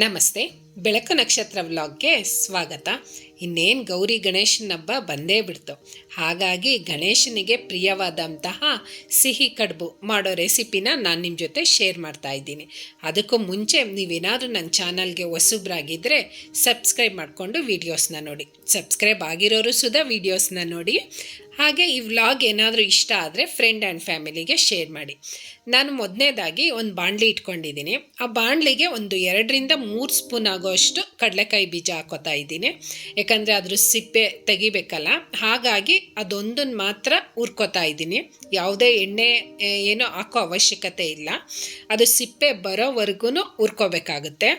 ನಮಸ್ತೆ. ಬೆಳಕು ನಕ್ಷತ್ರ ವ್ಲಾಗ್ಗೆ ಸ್ವಾಗತ. ಇನ್ನೇನು ಗೌರಿ ಗಣೇಶನ ಹಬ್ಬ ಬಂದೇ ಬಿಡ್ತು. ಹಾಗಾಗಿ ಗಣೇಶನಿಗೆ ಪ್ರಿಯವಾದಂತಹ ಸಿಹಿ ಕಡುಬು ಮಾಡೋ ರೆಸಿಪಿನ ನಾನು ನಿಮ್ಮ ಜೊತೆ ಶೇರ್ ಮಾಡ್ತಾ ಇದ್ದೀನಿ. ಅದಕ್ಕೂ ಮುಂಚೆ ನೀವೇನಾದರೂ ನನ್ನ ಚಾನಲ್ಗೆ ಹೊಸಬ್ರಾಗಿದ್ದರೆ ಸಬ್ಸ್ಕ್ರೈಬ್ ಮಾಡಿಕೊಂಡು ವೀಡಿಯೋಸ್ನ ನೋಡಿ. ಸಬ್ಸ್ಕ್ರೈಬ್ ಆಗಿರೋರು ಸುಧಾ ವೀಡಿಯೋಸ್ನ ನೋಡಿ. ಹಾಗೆ ಈ ವ್ಲಾಗ್ ಏನಾದರೂ ಇಷ್ಟ ಆದರೆ ಫ್ರೆಂಡ್ ಆ್ಯಂಡ್ ಫ್ಯಾಮಿಲಿಗೆ ಶೇರ್ ಮಾಡಿ. ನಾನು ಮೊದಲನೇದಾಗಿ ಒಂದು ಬಾಣಲಿ ಇಟ್ಕೊಂಡಿದ್ದೀನಿ. ಆ ಬಾಣಲಿಗೆ ಒಂದು 2-3 ಸ್ಪೂನ್ ಆಗೋಷ್ಟು ಕಡಲೆಕಾಯಿ ಬೀಜ ಹಾಕೋತಾ ಇದ್ದೀನಿ. ಯಾಕಂದರೆ ಅದ್ರ ಸಿಪ್ಪೆ ತೆಗಿಬೇಕಲ್ಲ, ಹಾಗಾಗಿ ಅದೊಂದನ್ನು ಮಾತ್ರ ಹುರ್ಕೋತಾ ಇದ್ದೀನಿ. ಯಾವುದೇ ಎಣ್ಣೆ ಏನೋ ಹಾಕೋ ಅವಶ್ಯಕತೆ ಇಲ್ಲ. ಅದು ಸಿಪ್ಪೆ ಬರೋವರೆಗೂ ಹುರ್ಕೋಬೇಕಾಗುತ್ತೆ.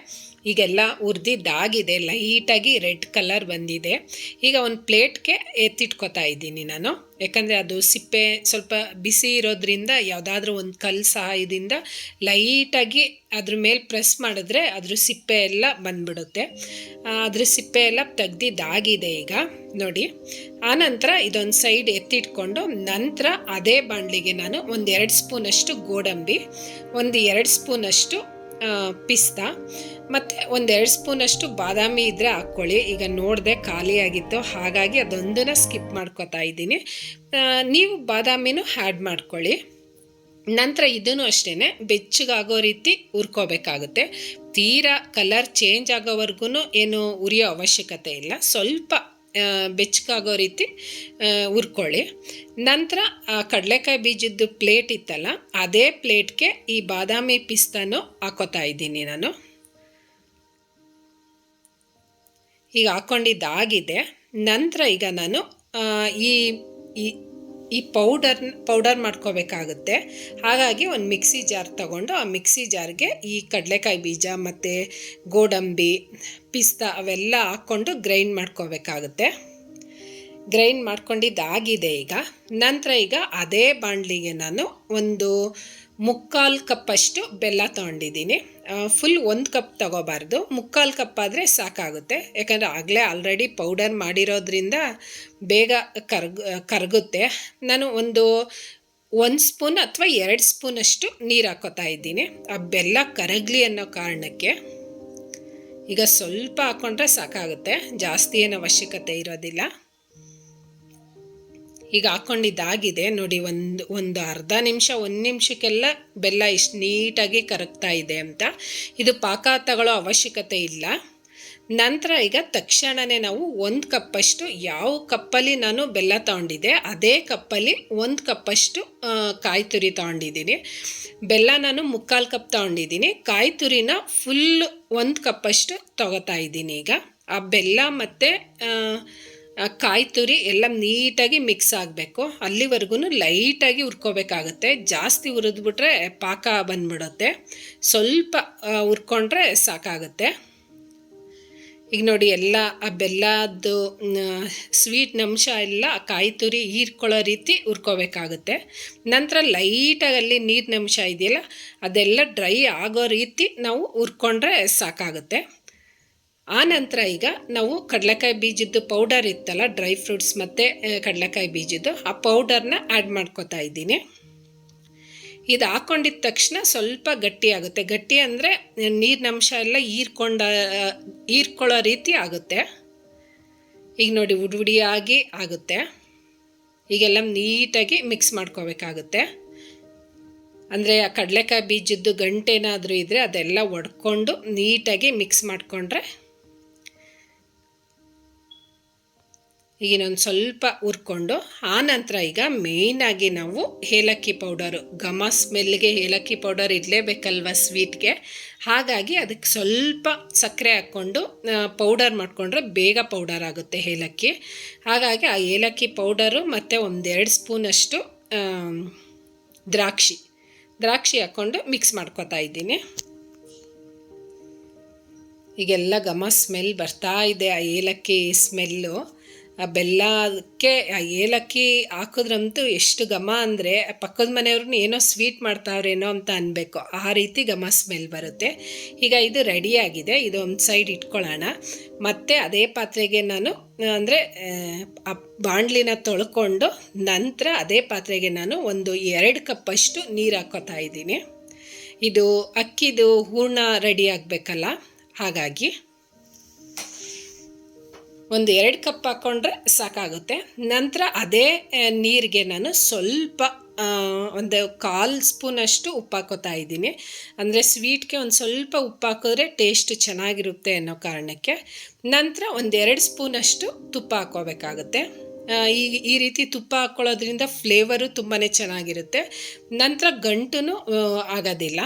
ಈಗೆಲ್ಲ ಹುರಿದಿದ್ದಾಗಿದೆ, ಲೈಟಾಗಿ ರೆಡ್ ಕಲರ್ ಬಂದಿದೆ. ಈಗ ಒಂದು ಪ್ಲೇಟ್ಗೆ ಎತ್ತಿಟ್ಕೋತಾ ಇದ್ದೀನಿ ನಾನು. ಯಾಕಂದರೆ ಅದು ಸಿಪ್ಪೆ ಸ್ವಲ್ಪ ಬಿಸಿ ಇರೋದ್ರಿಂದ ಯಾವುದಾದ್ರೂ ಒಂದು ಕಲ್ಲು ಸಹಾಯದಿಂದ ಲೈಟಾಗಿ ಅದ್ರ ಮೇಲೆ ಪ್ರೆಸ್ ಮಾಡಿದ್ರೆ ಅದ್ರ ಸಿಪ್ಪೆ ಎಲ್ಲ ಬಂದ್ಬಿಡುತ್ತೆ. ಅದ್ರ ಸಿಪ್ಪೆ ಎಲ್ಲ ತೆಗ್ದಿದ್ದಾಗಿದೆ ಈಗ ನೋಡಿ. ಆನಂತರ ಇದೊಂದು ಸೈಡ್ ಎತ್ತಿಟ್ಕೊಂಡು ನಂತರ ಅದೇ ಬಾಣಲಿಗೆ ನಾನು ಒಂದು 2 ಸ್ಪೂನಷ್ಟು ಗೋಡಂಬಿ, ಒಂದು 2 ಸ್ಪೂನಷ್ಟು ಪಿಸ್ತಾ ಮತ್ತು ಒಂದು 2 ಸ್ಪೂನಷ್ಟು ಬಾದಾಮಿ ಇದ್ದರೆ ಹಾಕ್ಕೊಳ್ಳಿ. ಈಗ ನೋಡಿದೆ ಖಾಲಿಯಾಗಿತ್ತು, ಹಾಗಾಗಿ ಅದೊಂದನ್ನು ಸ್ಕಿಪ್ ಮಾಡ್ಕೋತಾ ಇದ್ದೀನಿ. ನೀವು ಬಾದಾಮಿನೂ ಆ್ಯಡ್ ಮಾಡ್ಕೊಳ್ಳಿ. ನಂತರ ಇದನ್ನು ಅಷ್ಟೇ ಬೆಚ್ಚಗಾಗೋ ರೀತಿ ಹುರ್ಕೋಬೇಕಾಗುತ್ತೆ. ತೀರಾ ಕಲರ್ ಚೇಂಜ್ ಆಗೋವರೆಗೂ ಏನು ಉರಿಯೋ ಅವಶ್ಯಕತೆ ಇಲ್ಲ. ಸ್ವಲ್ಪ ಬೆಚ್ಚಗಾಗೋ ರೀತಿ ಹುರ್ಕೊಳ್ಳಿ. ನಂತರ ಕಡಲೆಕಾಯಿ ಬೀಜದ್ದು ಪ್ಲೇಟ್ ಇತ್ತಲ್ಲ, ಅದೇ ಪ್ಲೇಟ್ಗೆ ಈ ಬಾದಾಮಿ ಪಿಸ್ತಾನು ಹಾಕೋತಾ ಇದ್ದೀನಿ ನಾನು. ಈಗ ಹಾಕ್ಕೊಂಡಿದ್ದಾಗಿದೆ. ನಂತರ ಈಗ ನಾನು ಈ ಪೌಡರ್ ಮಾಡ್ಕೋಬೇಕಾಗುತ್ತೆ. ಹಾಗಾಗಿ ಒಂದು ಮಿಕ್ಸಿ ಜಾರ್ ತಗೊಂಡು ಆ ಮಿಕ್ಸಿ ಜಾರ್ಗೆ ಈ ಕಡಲೆಕಾಯಿ ಬೀಜ ಮತ್ತು ಗೋಡಂಬಿ, ಪಿಸ್ತಾ ಅವೆಲ್ಲ ಹಾಕ್ಕೊಂಡು ಗ್ರೈಂಡ್ ಮಾಡ್ಕೋಬೇಕಾಗುತ್ತೆ. ಗ್ರೈಂಡ್ ಮಾಡ್ಕೊಂಡಿದ್ದಾಗಿದೆ ಈಗ. ನಂತರ ಈಗ ಅದೇ ಬಾಣಲಿಗೆ ನಾನು ಒಂದು 3/4 ಕಪ್ಪಷ್ಟು ಬೆಲ್ಲ ತೊಗೊಂಡಿದ್ದೀನಿ. ಫುಲ್ 1 ಕಪ್ ತೊಗೋಬಾರ್ದು, 3/4 ಕಪ್ ಆದರೆ ಸಾಕಾಗುತ್ತೆ. ಯಾಕಂದರೆ ಆಗಲೇ ಆಲ್ರೆಡಿ ಪೌಡರ್ ಮಾಡಿರೋದ್ರಿಂದ ಬೇಗ ಕರಗುತ್ತೆ. ನಾನು ಒಂದು 1 ಸ್ಪೂನ್ ಅಥವಾ 2 ಸ್ಪೂನಷ್ಟು ನೀರು ಹಾಕೋತಾ ಇದ್ದೀನಿ, ಆ ಬೆಲ್ಲ ಕರಗಲಿ ಅನ್ನೋ ಕಾರಣಕ್ಕೆ. ಈಗ ಸ್ವಲ್ಪ ಹಾಕ್ಕೊಂಡ್ರೆ ಸಾಕಾಗುತ್ತೆ, ಜಾಸ್ತಿ ಏನು ಅವಶ್ಯಕತೆ ಇರೋದಿಲ್ಲ. ಈಗ ಹಾಕ್ಕೊಂಡಿದ್ದಾಗಿದೆ ನೋಡಿ. ಒಂದು ಅರ್ಧ ನಿಮಿಷ 1 ನಿಮಿಷಕ್ಕೆಲ್ಲ ಬೆಲ್ಲ ಇಷ್ಟು ನೀಟಾಗಿ ಕರಗ್ತಾ ಇದೆ ಅಂತ. ಇದು ಪಾಕ ತಗೊಳ್ಳೋ ಅವಶ್ಯಕತೆ ಇಲ್ಲ. ನಂತರ ಈಗ ತಕ್ಷಣವೇ ನಾವು 1 ಕಪ್ಪಷ್ಟು, ಯಾವ ಕಪ್ಪಲ್ಲಿ ನಾನು ಬೆಲ್ಲ ತೊಗೊಂಡಿದ್ದೆ ಅದೇ ಕಪ್ಪಲ್ಲಿ 1 ಕಪ್ಪಷ್ಟು ಕಾಯಿ ತುರಿ ತೊಗೊಂಡಿದ್ದೀನಿ. ಬೆಲ್ಲ ನಾನು 3/4 ಕಪ್ ತೊಗೊಂಡಿದ್ದೀನಿ. ಕಾಯಿ ತುರಿನ ಫುಲ್ 1 ಕಪ್ಪಷ್ಟು ತೊಗೋತಾ ಇದ್ದೀನಿ. ಈಗ ಆ ಬೆಲ್ಲ ಮತ್ತು ಕಾಯಿ ತುರಿ ಎಲ್ಲ ನೀಟಾಗಿ ಮಿಕ್ಸ್ ಆಗಬೇಕು. ಅಲ್ಲಿವರೆಗೂ ಲೈಟಾಗಿ ಹುರ್ಕೋಬೇಕಾಗುತ್ತೆ. ಜಾಸ್ತಿ ಹುರಿದ್ಬಿಟ್ರೆ ಪಾಕ ಬಂದ್ಬಿಡುತ್ತೆ. ಸ್ವಲ್ಪ ಹುರ್ಕೊಂಡ್ರೆ ಸಾಕಾಗುತ್ತೆ. ಈಗ ನೋಡಿ, ಎಲ್ಲ ಆ ಬೆಲ್ಲದ್ದು ಸ್ವೀಟ್ ಅಂಶ ಎಲ್ಲ ಕಾಯಿ ತುರಿ ಹೀರ್ಕೊಳ್ಳೋ ರೀತಿ ಹುರ್ಕೋಬೇಕಾಗುತ್ತೆ. ನಂತರ ಲೈಟಾಗಿ ಅಲ್ಲಿ ನೀರಿನ ಅಂಶ ಇದೆಯಲ್ಲ ಅದೆಲ್ಲ ಡ್ರೈ ಆಗೋ ರೀತಿ ನಾವು ಹುರ್ಕೊಂಡ್ರೆ ಸಾಕಾಗುತ್ತೆ. ಆ ನಂತರ ಈಗ ನಾವು ಕಡಲೆಕಾಯಿ ಬೀಜದ್ದು ಪೌಡರ್ ಇತ್ತಲ್ಲ, ಡ್ರೈ ಫ್ರೂಟ್ಸ್ ಮತ್ತು ಕಡಲೆಕಾಯಿ ಬೀಜದ್ದು, ಆ ಪೌಡರ್ನ ಆ್ಯಡ್ ಮಾಡ್ಕೋತಾ ಇದ್ದೀನಿ. ಇದು ಹಾಕ್ಕೊಂಡಿದ್ದ ತಕ್ಷಣ ಸ್ವಲ್ಪ ಗಟ್ಟಿ ಆಗುತ್ತೆ. ಗಟ್ಟಿ ಅಂದರೆ ನೀರಿನ ಅಂಶ ಎಲ್ಲ ಹೀರ್ಕೊಳ್ಳೋ ರೀತಿ ಆಗುತ್ತೆ. ಈಗ ನೋಡಿ, ಉಡುಡಿಯಾಗಿ ಆಗುತ್ತೆ. ಈಗೆಲ್ಲ ನೀಟಾಗಿ ಮಿಕ್ಸ್ ಮಾಡ್ಕೋಬೇಕಾಗುತ್ತೆ. ಅಂದರೆ ಆ ಕಡಲೆಕಾಯಿ ಬೀಜದ್ದು ಗಂಟೇನಾದರೂ ಇದ್ದರೆ ಅದೆಲ್ಲ ಒಡ್ಕೊಂಡು ನೀಟಾಗಿ ಮಿಕ್ಸ್ ಮಾಡಿಕೊಂಡ್ರೆ. ಈಗ ಇನ್ನೊಂದು ಸ್ವಲ್ಪ ಹುರ್ಕೊಂಡು ಆನಂತರ ಈಗ ಮೇಯ್ನಾಗಿ ನಾವು ಏಲಕ್ಕಿ ಪೌಡರು, ಘಮ ಸ್ಮೆಲ್ಗೆ ಏಲಕ್ಕಿ ಪೌಡರ್ ಇರಲೇಬೇಕಲ್ವ ಸ್ವೀಟ್ಗೆ. ಹಾಗಾಗಿ ಅದಕ್ಕೆ ಸ್ವಲ್ಪ ಸಕ್ಕರೆ ಹಾಕ್ಕೊಂಡು ಪೌಡರ್ ಮಾಡಿಕೊಂಡ್ರೆ ಬೇಗ ಪೌಡರ್ ಆಗುತ್ತೆ ಏಲಕ್ಕಿ. ಹಾಗಾಗಿ ಆ ಏಲಕ್ಕಿ ಪೌಡರು ಮತ್ತು 1-2 ಸ್ಪೂನಷ್ಟು ದ್ರಾಕ್ಷಿ ಹಾಕ್ಕೊಂಡು ಮಿಕ್ಸ್ ಮಾಡ್ಕೋತಾ ಇದ್ದೀನಿ. ಈಗೆಲ್ಲ ಘಮ ಸ್ಮೆಲ್ ಬರ್ತಾ ಇದೆ, ಆ ಏಲಕ್ಕಿ ಸ್ಮೆಲ್ಲು. ಆ ಬೆಲ್ಲಕ್ಕೆ ಆ ಏಲಕ್ಕಿ ಹಾಕಿದ್ರಂತೂ ಎಷ್ಟು ಘಮ ಅಂದರೆ ಪಕ್ಕದ ಮನೆಯವ್ರನ್ನ ಏನೋ ಸ್ವೀಟ್ ಮಾಡ್ತಾವ್ರೇನೋ ಅಂತ ಅನ್ಬೇಕು, ಆ ರೀತಿ ಘಮ ಸ್ಮೆಲ್ ಬರುತ್ತೆ. ಈಗ ಇದು ರೆಡಿಯಾಗಿದೆ. ಇದು ಒಂದು ಸೈಡ್ ಇಟ್ಕೊಳ್ಳೋಣ. ಮತ್ತು ಅದೇ ಪಾತ್ರೆಗೆ ನಾನು ಅಂದರೆ ಆ ಬಾಣಲಿನ ತೊಳ್ಕೊಂಡು ನಂತರ ಅದೇ ಪಾತ್ರೆಗೆ ನಾನು ಒಂದು 2 ಕಪ್ಪಷ್ಟು ನೀರು ಹಾಕ್ಕೋತಾ ಇದ್ದೀನಿ. ಇದು ಅಕ್ಕಿದು ಹೂರ್ಣ ರೆಡಿ ಆಗಬೇಕಲ್ಲ, ಹಾಗಾಗಿ ಒಂದು 2 ಕಪ್ ಹಾಕ್ಕೊಂಡ್ರೆ ಸಾಕಾಗುತ್ತೆ. ನಂತರ ಅದೇ ನೀರಿಗೆ ನಾನು ಸ್ವಲ್ಪ ಒಂದು 1/4 ಸ್ಪೂನಷ್ಟು ಉಪ್ಪು ಹಾಕೋತಾ ಇದ್ದೀನಿ. ಅಂದರೆ ಸ್ವೀಟ್ಗೆ ಒಂದು ಸ್ವಲ್ಪ ಉಪ್ಪು ಹಾಕಿದ್ರೆ ಟೇಸ್ಟ್ ಚೆನ್ನಾಗಿರುತ್ತೆ ಅನ್ನೋ ಕಾರಣಕ್ಕೆ. ನಂತರ ಒಂದು 2 ಸ್ಪೂನಷ್ಟು ತುಪ್ಪ ಹಾಕ್ಕೋಬೇಕಾಗುತ್ತೆ. ಈ ರೀತಿ ತುಪ್ಪ ಹಾಕ್ಕೊಳ್ಳೋದ್ರಿಂದ ಫ್ಲೇವರು ತುಂಬಾ ಚೆನ್ನಾಗಿರುತ್ತೆ. ನಂತರ ಗಂಟು ಆಗೋದಿಲ್ಲ.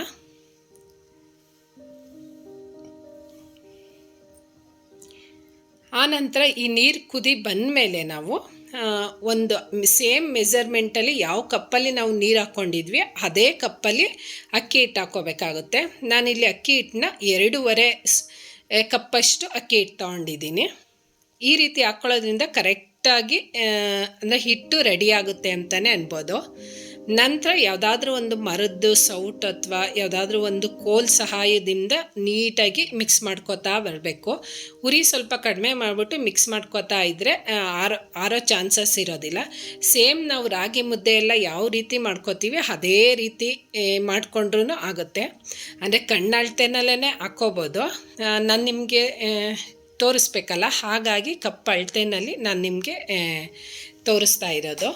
ಆನಂತರ ಈ ನೀರು ಕುದಿ ಬಂದಮೇಲೆ ನಾವು ಒಂದು ಸೇಮ್ ಮೆಜರ್ಮೆಂಟಲ್ಲಿ ಯಾವ ಕಪ್ಪಲ್ಲಿ ನಾವು ನೀರು ಹಾಕ್ಕೊಂಡಿದ್ವಿ ಅದೇ ಕಪ್ಪಲ್ಲಿ ಅಕ್ಕಿ ಹಿಟ್ಟು ಹಾಕ್ಕೋಬೇಕಾಗುತ್ತೆ. ನಾನಿಲ್ಲಿ ಅಕ್ಕಿ ಹಿಟ್ಟನ್ನ 2.5 ಕಪ್ಪಷ್ಟು ಅಕ್ಕಿ ಹಿಟ್ಟು ತೊಗೊಂಡಿದ್ದೀನಿ. ಈ ರೀತಿ ಹಾಕ್ಕೊಳ್ಳೋದ್ರಿಂದ ಕರೆಕ್ಟಾಗಿ ಅಂದರೆ ಹಿಟ್ಟು ರೆಡಿ ಆಗುತ್ತೆ ಅಂತಲೇ ಅನ್ಬೋದು. ನಂತರ ಯಾವುದಾದ್ರೂ ಒಂದು ಮರದ್ದು ಸೌಟು ಅಥವಾ ಯಾವುದಾದ್ರೂ ಒಂದು ಕೋಲ್ ಸಹಾಯದಿಂದ ನೀಟಾಗಿ ಮಿಕ್ಸ್ ಮಾಡ್ಕೋತಾ ಬರಬೇಕು. ಉರಿ ಸ್ವಲ್ಪ ಕಡಿಮೆ ಮಾಡಿಬಿಟ್ಟು ಮಿಕ್ಸ್ ಮಾಡ್ಕೋತಾ ಇದ್ದರೆ ಆರೋ ಚಾನ್ಸಸ್ ಇರೋದಿಲ್ಲ. ಸೇಮ್ ನಾವು ರಾಗಿ ಮುದ್ದೆ ಎಲ್ಲ ಯಾವ ರೀತಿ ಮಾಡ್ಕೋತೀವಿ ಅದೇ ರೀತಿ ಮಾಡಿಕೊಂಡ್ರೂ ಆಗುತ್ತೆ. ಅಂದರೆ ಕಣ್ಣಳತೆನಲ್ಲೇ ಹಾಕ್ಕೋಬೋದು. ನಾನು ನಿಮಗೆ ತೋರಿಸ್ಬೇಕಲ್ಲ, ಹಾಗಾಗಿ ಕಪ್ ಅಳತೆನಲ್ಲಿ ನಾನು ನಿಮಗೆ ತೋರಿಸ್ತಾ ಇರೋದು.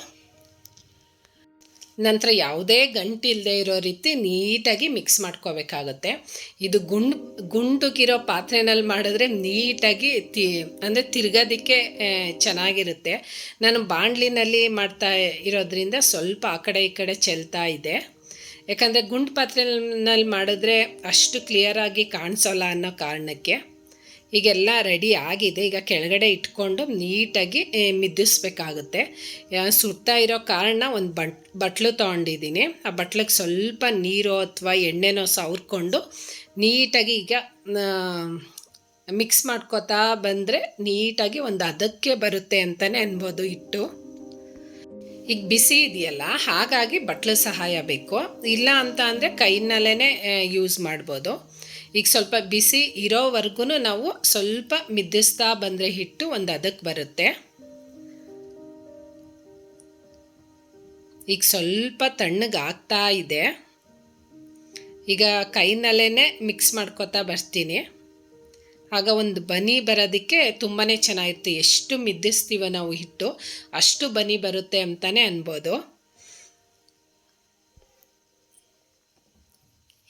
ನಂತರ ಯಾವುದೇ ಗಂಟಿಲ್ಲದೆ ಇರೋ ರೀತಿ ನೀಟಾಗಿ ಮಿಕ್ಸ್ ಮಾಡ್ಕೋಬೇಕಾಗುತ್ತೆ. ಇದು ಗುಂಡುಗಿರೋ ಪಾತ್ರೆನಲ್ಲಿ ಮಾಡಿದ್ರೆ ನೀಟಾಗಿ ಅಂದರೆ ತಿರ್ಗೋದಕ್ಕೆ ಚೆನ್ನಾಗಿರುತ್ತೆ. ನಾನು ಬಾಣಲಿನಲ್ಲಿ ಮಾಡ್ತಾ ಇರೋದ್ರಿಂದ ಸ್ವಲ್ಪ ಆ ಕಡೆ ಈ ಕಡೆ ಚೆಲ್ತಾ ಇದೆ. ಯಾಕಂದರೆ ಗುಂಡು ಪಾತ್ರೆನಲ್ಲಿ ಮಾಡಿದ್ರೆ ಅಷ್ಟು ಕ್ಲಿಯರಾಗಿ ಕಾಣಿಸೋಲ್ಲ ಅನ್ನೋ ಕಾರಣಕ್ಕೆ. ಈಗೆಲ್ಲ ರೆಡಿ ಆಗಿದೆ. ಈಗ ಕೆಳಗಡೆ ಇಟ್ಕೊಂಡು ನೀಟಾಗಿ ಮಿದ್ದಿಸ್ಬೇಕಾಗುತ್ತೆ. ಸುಡ್ತಾ ಇರೋ ಕಾರಣ ಒಂದು ಬಟ್ಲು ತೊಗೊಂಡಿದ್ದೀನಿ. ಆ ಬಟ್ಲಿಗೆ ಸ್ವಲ್ಪ ನೀರು ಅಥವಾ ಎಣ್ಣೆನೋ ಸವರ್ಕೊಂಡು ನೀಟಾಗಿ ಈಗ ಮಿಕ್ಸ್ ಮಾಡ್ಕೋತಾ ಬಂದರೆ ನೀಟಾಗಿ ಒಂದು ಹದಕ್ಕೆ ಬರುತ್ತೆ ಅಂತಲೇ ಅನ್ಬೋದು ಹಿಟ್ಟು. ಈಗ ಬಿಸಿ ಇದೆಯಲ್ಲ, ಹಾಗಾಗಿ ಬಟ್ಲು ಸಹಾಯ ಬೇಕು. ಇಲ್ಲ ಅಂತ ಅಂದರೆ ಕೈನಲ್ಲೇ ಯೂಸ್ ಮಾಡ್ಬೋದು. ಈಗ ಸ್ವಲ್ಪ ಬಿಸಿ ಇರೋವರೆಗೂ ನಾವು ಸ್ವಲ್ಪ ಮಿದ್ದಿಸ್ತಾ ಬಂದರೆ ಹಿಟ್ಟು ಒಂದು ಹದಕ್ಕೆ ಬರುತ್ತೆ. ಈಗ ಸ್ವಲ್ಪ ತಣ್ಣಗಾಗ್ತಾ ಇದೆ. ಈಗ ಕೈನಲ್ಲೇ ಮಿಕ್ಸ್ ಮಾಡ್ಕೋತಾ ಬರ್ತೀನಿ. ಆಗ ಒಂದು ಬನಿ ಬರೋದಕ್ಕೆ ತುಂಬಾ ಚೆನ್ನಾಗಿರುತ್ತೆ. ಎಷ್ಟು ಮಿದ್ದಿಸ್ತೀವೋ ನಾವು ಹಿಟ್ಟು ಅಷ್ಟು ಬನಿ ಬರುತ್ತೆ ಅಂತಲೇ ಅನ್ಬೋದು.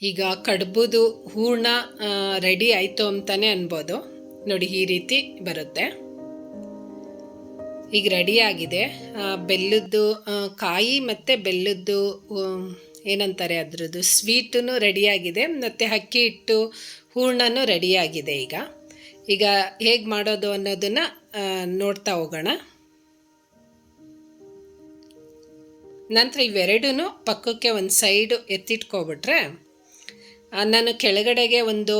ಈಗ ಕಡುಬುದು ಹೂರ್ಣ ರೆಡಿ ಆಯಿತು ಅಂತಲೇ ಅನ್ಬೋದು. ನೋಡಿ, ಈ ರೀತಿ ಬರುತ್ತೆ. ಈಗ ರೆಡಿಯಾಗಿದೆ. ಬೆಲ್ಲದ್ದು ಕಾಯಿ ಮತ್ತು ಬೆಲ್ಲದ್ದು ಏನಂತಾರೆ ಅದರದ್ದು ಸ್ವೀಟೂ ರೆಡಿಯಾಗಿದೆ, ಮತ್ತು ಅಕ್ಕಿ ಹಿಟ್ಟು ಹೂರ್ಣನೂ ರೆಡಿಯಾಗಿದೆ. ಈಗ ಹೇಗೆ ಮಾಡೋದು ಅನ್ನೋದನ್ನು ನೋಡ್ತಾ ಹೋಗೋಣ. ನಂತರ ಇವೆರಡೂ ಪಕ್ಕಕ್ಕೆ ಒಂದು ಸೈಡು ಎತ್ತಿಟ್ಕೊಬಿಟ್ರೆ, ನಾನು ಕೆಳಗಡೆಗೆ ಒಂದು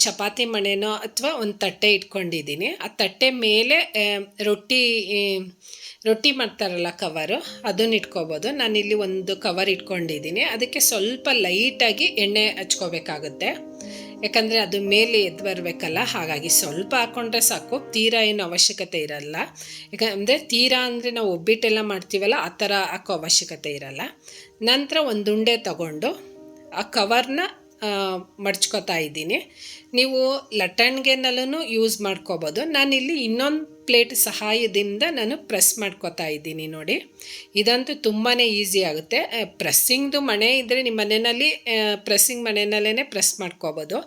ಚಪಾತಿ ಮಣೆನೋ ಅಥವಾ ಒಂದು ತಟ್ಟೆ ಇಟ್ಕೊಂಡಿದ್ದೀನಿ. ಆ ತಟ್ಟೆ ಮೇಲೆ ರೊಟ್ಟಿ ಮಾಡ್ತಾರಲ್ಲ ಕವರು, ಅದನ್ನು ಇಟ್ಕೋಬೋದು. ನಾನಿಲ್ಲಿ ಒಂದು ಕವರ್ ಇಟ್ಕೊಂಡಿದ್ದೀನಿ. ಅದಕ್ಕೆ ಸ್ವಲ್ಪ ಲೈಟಾಗಿ ಎಣ್ಣೆ ಹಚ್ಕೋಬೇಕಾಗುತ್ತೆ. ಯಾಕಂದರೆ ಅದು ಮೇಲೆ ಎದ್ದು ಬರಬೇಕಲ್ಲ, ಹಾಗಾಗಿ ಸ್ವಲ್ಪ ಹಾಕ್ಕೊಂಡ್ರೆ ಸಾಕು. ತೀರಾ ಏನು ಅವಶ್ಯಕತೆ ಇರಲ್ಲ. ಯಾಕಂದರೆ ತೀರಾ ಅಂದರೆ ನಾವು ಒಬ್ಬಿಟ್ಟೆಲ್ಲ ಮಾಡ್ತೀವಲ್ಲ, ಆ ಥರ ಹಾಕೋ ಅವಶ್ಯಕತೆ ಇರಲ್ಲ. ನಂತರ ಒಂದು ಉಂಡೆ ತಗೊಂಡು ಆ ಕವರ್ನ ಮಡ್ಚ್ಕೋತಾ ಇದ್ದೀನಿ. ನೀವು ಲಟ್ಟಣಿಗೆನಲ್ಲೂ ಯೂಸ್ ಮಾಡ್ಕೋಬೋದು. ನಾನಿಲ್ಲಿ ಇನ್ನೊಂದು ಪ್ಲೇಟ್ ಸಹಾಯದಿಂದ ನಾನು ಪ್ರೆಸ್ ಮಾಡ್ಕೋತಾ ಇದ್ದೀನಿ. ನೋಡಿ, ಇದಂತೂ ತುಂಬಾ ಈಸಿ ಆಗುತ್ತೆ. ಪ್ರೆಸ್ಸಿಂಗ್ದು ಮಣೆ ಇದ್ದರೆ ನಿಮ್ಮ ಮನೆಯಲ್ಲಿ ಪ್ರೆಸ್ಸಿಂಗ್ ಮನೆಯಲ್ಲೇ ಪ್ರೆಸ್ ಮಾಡ್ಕೋಬೋದು.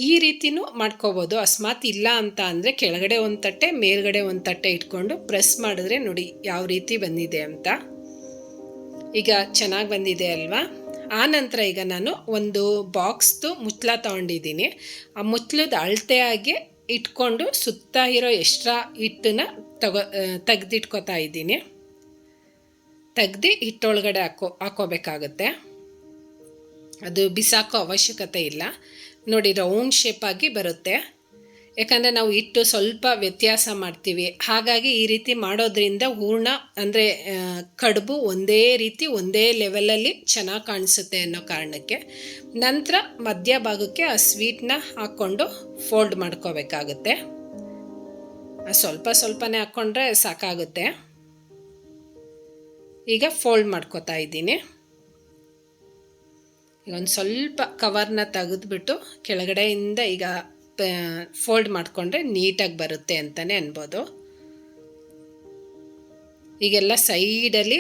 ಈ ರೀತಿನೂ ಮಾಡ್ಕೋಬೋದು. ಅಕಸ್ಮಾತ್ ಇಲ್ಲ ಅಂತ ಅಂದರೆ ಕೆಳಗಡೆ ಒಂದು ತಟ್ಟೆ ಮೇಲ್ಗಡೆ ಒಂದು ತಟ್ಟೆ ಇಟ್ಕೊಂಡು ಪ್ರೆಸ್ ಮಾಡಿದ್ರೆ ನೋಡಿ ಯಾವ ರೀತಿ ಬಂದಿದೆ ಅಂತ. ಈಗ ಚೆನ್ನಾಗಿ ಬಂದಿದೆ ಅಲ್ವಾ? ಆ ನಂತರ ಈಗ ನಾನು ಒಂದು ಬಾಕ್ಸ್ದು ಮುಚ್ಚಳ ತೊಗೊಂಡಿದ್ದೀನಿ. ಆ ಮುಚ್ಚಳದ ಅಳತೆಯಾಗಿ ಇಟ್ಕೊಂಡು ಸುತ್ತ ಇರೋ ಎಕ್ಸ್ಟ್ರಾ ಹಿಟ್ಟನ್ನ ತೆಗೆದಿಟ್ಕೋತಾ ಇದ್ದೀನಿ. ತೆಗ್ದು ಹಿಟ್ಟೊಳಗಡೆ ಹಾಕೋಬೇಕಾಗುತ್ತೆ. ಅದು ಬಿಸಾಕೋ ಅವಶ್ಯಕತೆ ಇಲ್ಲ. ನೋಡಿ, ರೌಂಡ್ ಶೇಪಾಗಿ ಬರುತ್ತೆ. ಯಾಕಂದರೆ ನಾವು ಹಿಟ್ಟು ಸ್ವಲ್ಪ ವ್ಯತ್ಯಾಸ ಮಾಡ್ತೀವಿ. ಹಾಗಾಗಿ ಈ ರೀತಿ ಮಾಡೋದ್ರಿಂದ ಹೂರ್ಣ ಅಂದರೆ ಕಡುಬು ಒಂದೇ ರೀತಿ ಒಂದೇ ಲೆವೆಲಲ್ಲಿ ಚೆನ್ನಾಗಿ ಕಾಣಿಸುತ್ತೆ ಅನ್ನೋ ಕಾರಣಕ್ಕೆ. ನಂತರ ಮಧ್ಯ ಭಾಗಕ್ಕೆ ಆ ಸ್ವೀಟ್ನ ಹಾಕ್ಕೊಂಡು ಫೋಲ್ಡ್ ಮಾಡ್ಕೋಬೇಕಾಗುತ್ತೆ. ಸ್ವಲ್ಪನೇ ಹಾಕ್ಕೊಂಡ್ರೆ ಸಾಕಾಗುತ್ತೆ. ಈಗ ಫೋಲ್ಡ್ ಮಾಡ್ಕೋತಾ ಇದ್ದೀನಿ. ಈಗ ಒಂದು ಸ್ವಲ್ಪ ಕವರ್ನ ತೆಗೆದ್ಬಿಟ್ಟು ಕೆಳಗಡೆಯಿಂದ ಈಗ ಫೋಲ್ಡ್ ಮಾಡಿಕೊಂಡ್ರೆ ನೀಟಾಗಿ ಬರುತ್ತೆ ಅಂತಲೇ ಅನ್ಬೋದು. ಈಗೆಲ್ಲ ಸೈಡಲ್ಲಿ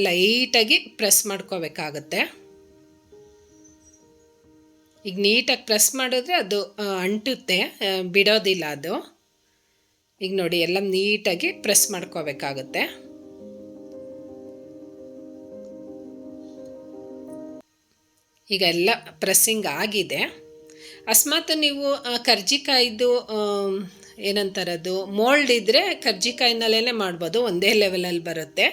ಲೈಟಾಗಿ ಪ್ರೆಸ್ ಮಾಡ್ಕೋಬೇಕಾಗುತ್ತೆ. ಈಗ ನೀಟಾಗಿ ಪ್ರೆಸ್ ಮಾಡಿದ್ರೆ ಅದು ಅಂಟುತ್ತೆ, ಬಿಡೋದಿಲ್ಲ ಅದು. ಈಗ ನೋಡಿ ಎಲ್ಲ ನೀಟಾಗಿ ಪ್ರೆಸ್ ಮಾಡ್ಕೋಬೇಕಾಗುತ್ತೆ. ಈಗ ಎಲ್ಲ ಪ್ರೆಸ್ಸಿಂಗ್ ಆಗಿದೆ. ಅಕಸ್ಮಾತ್ ನೀವು ಕರ್ಜಿಕಾಯ್ದು ಏನಂತಾರದು ಮೋಲ್ಡ್ ಇದ್ದರೆ ಕರ್ಜಿಕಾಯಿನಲ್ಲೇ ಮಾಡ್ಬೋದು, ಒಂದೇ ಲೆವೆಲಲ್ಲಿ ಬರುತ್ತೆ.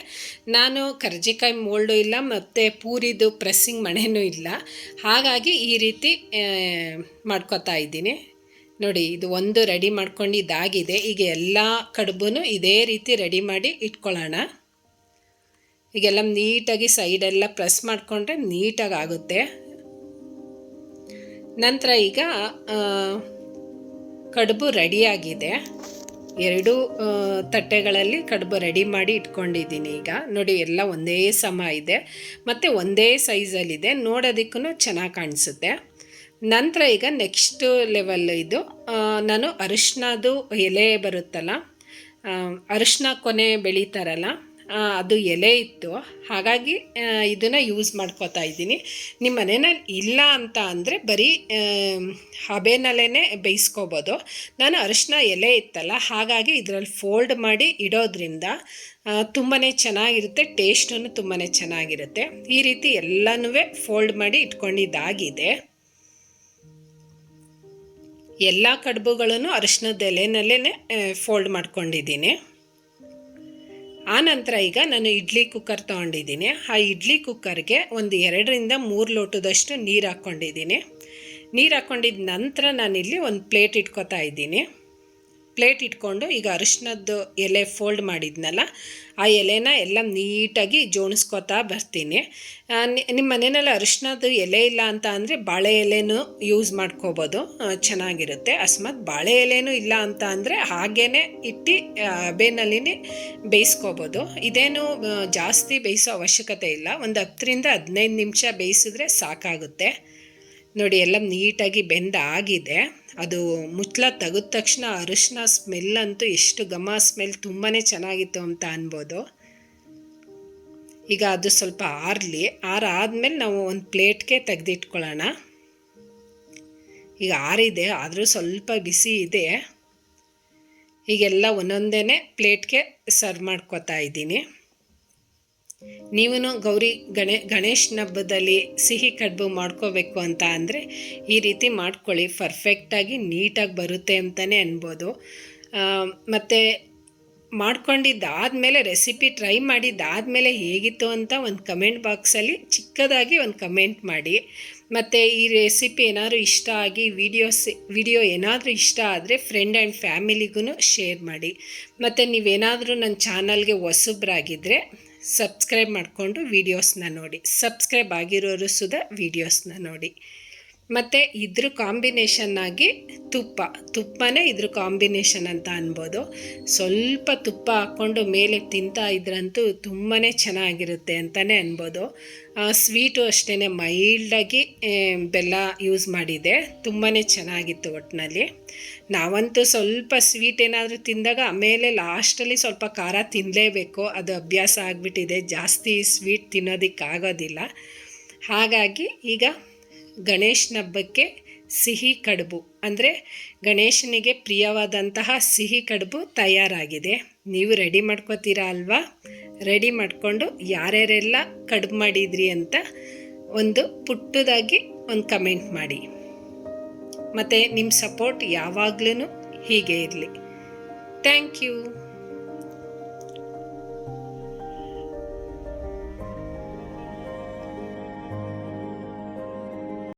ನಾನು ಕರ್ಜಿಕಾಯಿ ಮೋಲ್ಡು ಇಲ್ಲ ಮತ್ತು ಪೂರಿದು ಪ್ರೆಸ್ಸಿಂಗ್ ಮಣೆನೂ ಇಲ್ಲ, ಹಾಗಾಗಿ ಈ ರೀತಿ ಮಾಡ್ಕೊತಾ ಇದ್ದೀನಿ. ನೋಡಿ ಇದು ಒಂದು ರೆಡಿ ಮಾಡ್ಕೊಂಡಿದ್ದಾಗಿದೆ. ಈಗ ಎಲ್ಲ ಕಡುಬೂ ಇದೇ ರೀತಿ ರೆಡಿ ಮಾಡಿ ಇಟ್ಕೊಳ್ಳೋಣ. ಈಗೆಲ್ಲ ನೀಟಾಗಿ ಸೈಡೆಲ್ಲ ಪ್ರೆಸ್ ಮಾಡಿಕೊಂಡ್ರೆ ನೀಟಾಗಿ ಆಗುತ್ತೆ. ನಂತರ ಈಗ ಕಡುಬು ರೆಡಿಯಾಗಿದೆ. 2 ತಟ್ಟೆಗಳಲ್ಲಿ ಕಡುಬು ರೆಡಿ ಮಾಡಿ ಇಟ್ಕೊಂಡಿದ್ದೀನಿ. ಈಗ ನೋಡಿ ಎಲ್ಲ ಒಂದೇ ಸಮ ಇದೆ ಮತ್ತು ಒಂದೇ ಸೈಜಲ್ಲಿದೆ, ನೋಡೋದಕ್ಕೂ ಚೆನ್ನಾಗಿ ಕಾಣಿಸುತ್ತೆ. ನಂತರ ಈಗ ನೆಕ್ಸ್ಟ್ ಲೆವೆಲ್ ಇದು ನಾನು ಅರಿಶಿನದು ಎಲೆ ಬರುತ್ತಲ್ಲ, ಅರಿಶಿನ ಕೊನೆ ಬೆಳೀತಾರಲ್ಲ, ಅದು ಎಲೆ ಇತ್ತು, ಹಾಗಾಗಿ ಇದನ್ನು ಯೂಸ್ ಮಾಡ್ಕೋತಾ ಇದ್ದೀನಿ. ನಿಮ್ಮ ಮನೆಯಲ್ಲಿ ಇಲ್ಲ ಅಂತ ಅಂದರೆ ಬರೀ ಹಬೆನಲ್ಲೇ ಬೇಯಿಸ್ಕೋಬೋದು. ನಾನು ಅರಿಶಿನ ಎಲೆ ಇತ್ತಲ್ಲ, ಹಾಗಾಗಿ ಇದರಲ್ಲಿ ಫೋಲ್ಡ್ ಮಾಡಿ ಇಡೋದ್ರಿಂದ ತುಂಬಾ ಚೆನ್ನಾಗಿರುತ್ತೆ, ಟೇಸ್ಟೂ ತುಂಬಾ ಚೆನ್ನಾಗಿರುತ್ತೆ. ಈ ರೀತಿ ಎಲ್ಲನೂ ಫೋಲ್ಡ್ ಮಾಡಿ ಇಟ್ಕೊಂಡಿದ್ದಾಗಿದೆ. ಎಲ್ಲ ಕಡುಬುಗಳನ್ನು ಅರಿಶಿನದ ಎಲೆನಲ್ಲೇ ಫೋಲ್ಡ್ ಮಾಡ್ಕೊಂಡಿದ್ದೀನಿ. ಆನಂತರ ಈಗ ನಾನು ಇಡ್ಲಿ ಕುಕ್ಕರ್ ತೊಗೊಂಡಿದ್ದೀನಿ. ಆ ಇಡ್ಲಿ ಕುಕ್ಕರ್ಗೆ ಒಂದು 2ರಿಂದ 3 ಲೋಟದಷ್ಟು ನೀರು ಹಾಕ್ಕೊಂಡಿದ್ದೀನಿ. ನೀರು ಹಾಕ್ಕೊಂಡಿದ್ದ ನಂತರ ನಾನಿಲ್ಲಿ ಒಂದು ಪ್ಲೇಟ್ ಇಟ್ಕೊತಾ ಇದ್ದೀನಿ. ಪ್ಲೇಟ್ ಇಟ್ಕೊಂಡು ಈಗ ಅರಿಶಿನದ್ದು ಎಲೆ ಫೋಲ್ಡ್ ಮಾಡಿದ್ನಲ್ಲ, ಆ ಎಲೆನ ಎಲ್ಲ ನೀಟಾಗಿ ಜೋಣಿಸ್ಕೊತಾ ಬರ್ತೀನಿ. ನಿಮ್ಮ ಮನೆಯಲ್ಲಿ ಅರಿಶಿನದ್ದು ಎಲೆ ಇಲ್ಲ ಅಂತ ಅಂದರೆ ಬಾಳೆ ಎಲೆನೂ ಯೂಸ್ ಮಾಡ್ಕೋಬೋದು, ಚೆನ್ನಾಗಿರುತ್ತೆ. ಅಕಸ್ಮಾತ್ ಬಾಳೆ ಎಲೆನೂ ಇಲ್ಲ ಅಂತ ಅಂದರೆ ಹಾಗೇ ಇಟ್ಟು ಹಬೆನಲ್ಲಿ ಬೇಯಿಸ್ಕೋಬೋದು. ಇದೇನು ಜಾಸ್ತಿ ಬೇಯಿಸೋ ಅವಶ್ಯಕತೆ ಇಲ್ಲ, ಒಂದು 10ರಿಂದ 15 ನಿಮಿಷ ಬೇಯಿಸಿದ್ರೆ ಸಾಕಾಗುತ್ತೆ. ನೋಡಿ ಎಲ್ಲ ನೀಟಾಗಿ ಬೆಂದಾಗಿದೆ. ಅದು ಮುಚ್ಚಳ ತೆಗೆದ ತಕ್ಷಣ ಅರಿಶಿನ ಸ್ಮೆಲ್ ಅಂತೂ ಎಷ್ಟು ಸ್ಮೆಲ್ ತುಂಬಾ ಚೆನ್ನಾಗಿತ್ತು ಅಂತ ಅನ್ಬೋದು. ಈಗ ಅದು ಸ್ವಲ್ಪ ಆರಾದ್ಮೇಲೆ ನಾವು ಒಂದು ಪ್ಲೇಟ್ಗೆ ತೆಗೆದಿಟ್ಕೊಳ್ಳೋಣ. ಈಗ ಆರಿದೆ, ಆದರೂ ಸ್ವಲ್ಪ ಬಿಸಿ ಇದೆ. ಈಗೆಲ್ಲ ಒಂದೊಂದೇ ಪ್ಲೇಟ್ಗೆ ಸರ್ವ್ ಮಾಡ್ಕೊತಾ ಇದ್ದೀನಿ. ನೀವು ಗೌರಿ ಗಣೇಶನ ಹಬ್ಬದಲ್ಲಿ ಸಿಹಿ ಕಡುಬು ಮಾಡ್ಕೋಬೇಕು ಅಂತ ಅಂದರೆ ಈ ರೀತಿ ಮಾಡ್ಕೊಳ್ಳಿ, ಪರ್ಫೆಕ್ಟಾಗಿ ನೀಟಾಗಿ ಬರುತ್ತೆ ಅಂತಲೇ ಅನ್ಬೋದು. ಮತ್ತು ಮಾಡ್ಕೊಂಡಿದ್ದಾದಮೇಲೆ ರೆಸಿಪಿ ಟ್ರೈ ಮಾಡಿದ್ದಾದಮೇಲೆ ಹೇಗಿತ್ತು ಅಂತ ಒಂದು ಕಮೆಂಟ್ ಬಾಕ್ಸಲ್ಲಿ ಚಿಕ್ಕದಾಗಿ ಒಂದು ಕಮೆಂಟ್ ಮಾಡಿ. ಮತ್ತು ಈ ರೆಸಿಪಿ ಏನಾದರೂ ಇಷ್ಟ ಆಗಿ ವಿಡಿಯೋ ಏನಾದರೂ ಇಷ್ಟ ಆದರೆ ಫ್ರೆಂಡ್ ಆ್ಯಂಡ್ ಫ್ಯಾಮಿಲಿಗೂ ಶೇರ್ ಮಾಡಿ. ಮತ್ತು ನೀವೇನಾದರೂ ನನ್ನ ಚಾನಲ್ಗೆ ಹೊಸಬ್ರಾಗಿದ್ದರೆ ಸಬ್ಸ್ಕ್ರೈಬ್ ಮಾಡಿಕೊಂಡು ವೀಡಿಯೋಸ್ನ ನೋಡಿ, ಸಬ್ಸ್ಕ್ರೈಬ್ ಆಗಿರೋರು ಸುಧಾ ವೀಡಿಯೋಸ್ನ ನೋಡಿ. ಮತ್ತು ಇದ್ರ ಕಾಂಬಿನೇಷನ್ನಾಗಿ ತುಪ್ಪನೇ ಇದ್ರ ಕಾಂಬಿನೇಷನ್ ಅಂತ ಅನ್ಬೋದು. ಸ್ವಲ್ಪ ತುಪ್ಪ ಹಾಕ್ಕೊಂಡು ಮೇಲೆ ತಿಂತಾ ಇದ್ರಂತೂ ತುಂಬಾ ಚೆನ್ನಾಗಿರುತ್ತೆ ಅಂತಲೇ ಅನ್ಬೋದು. ಸ್ವೀಟು ಅಷ್ಟೇ ಮೈಲ್ಡಾಗಿ ಬೆಲ್ಲ ಯೂಸ್ ಮಾಡಿದೆ, ತುಂಬಾ ಚೆನ್ನಾಗಿತ್ತು ಒಟ್ಟಿನಲ್ಲಿ. ನಾವಂತೂ ಸ್ವಲ್ಪ ಸ್ವೀಟ್ ಏನಾದರೂ ತಿಂದಾಗ ಆಮೇಲೆ ಲಾಸ್ಟಲ್ಲಿ ಸ್ವಲ್ಪ ಖಾರ ತಿನ್ನಲೇಬೇಕು, ಅದು ಅಭ್ಯಾಸ ಆಗಿಬಿಟ್ಟಿದೆ, ಜಾಸ್ತಿ ಸ್ವೀಟ್ ತಿನ್ನೋದಕ್ಕಾಗೋದಿಲ್ಲ. ಹಾಗಾಗಿ ಈಗ ಗಣೇಶನ ಹಬ್ಬಕ್ಕೆ ಸಿಹಿ ಕಡುಬು ಅಂದರೆ ಗಣೇಶನಿಗೆ ಪ್ರಿಯವಾದಂತಹ ಸಿಹಿ ಕಡುಬು ತಯಾರಾಗಿದೆ. ನೀವು ರೆಡಿ ಮಾಡ್ಕೋತೀರಾ ಅಲ್ವಾ? ರೆಡಿ ಮಾಡಿಕೊಂಡು ಯಾರ್ಯಾರೆಲ್ಲ ಕಡುಬು ಮಾಡಿದ್ರಿ ಅಂತ ಒಂದು ಪುಟ್ಟದಾಗಿ ಒಂದು ಕಮೆಂಟ್ ಮಾಡಿ. ಮತ್ತು ನಿಮ್ಮ ಸಪೋರ್ಟ್ ಯಾವಾಗಲೂ ಹೀಗೆ ಇರಲಿ. Thank you.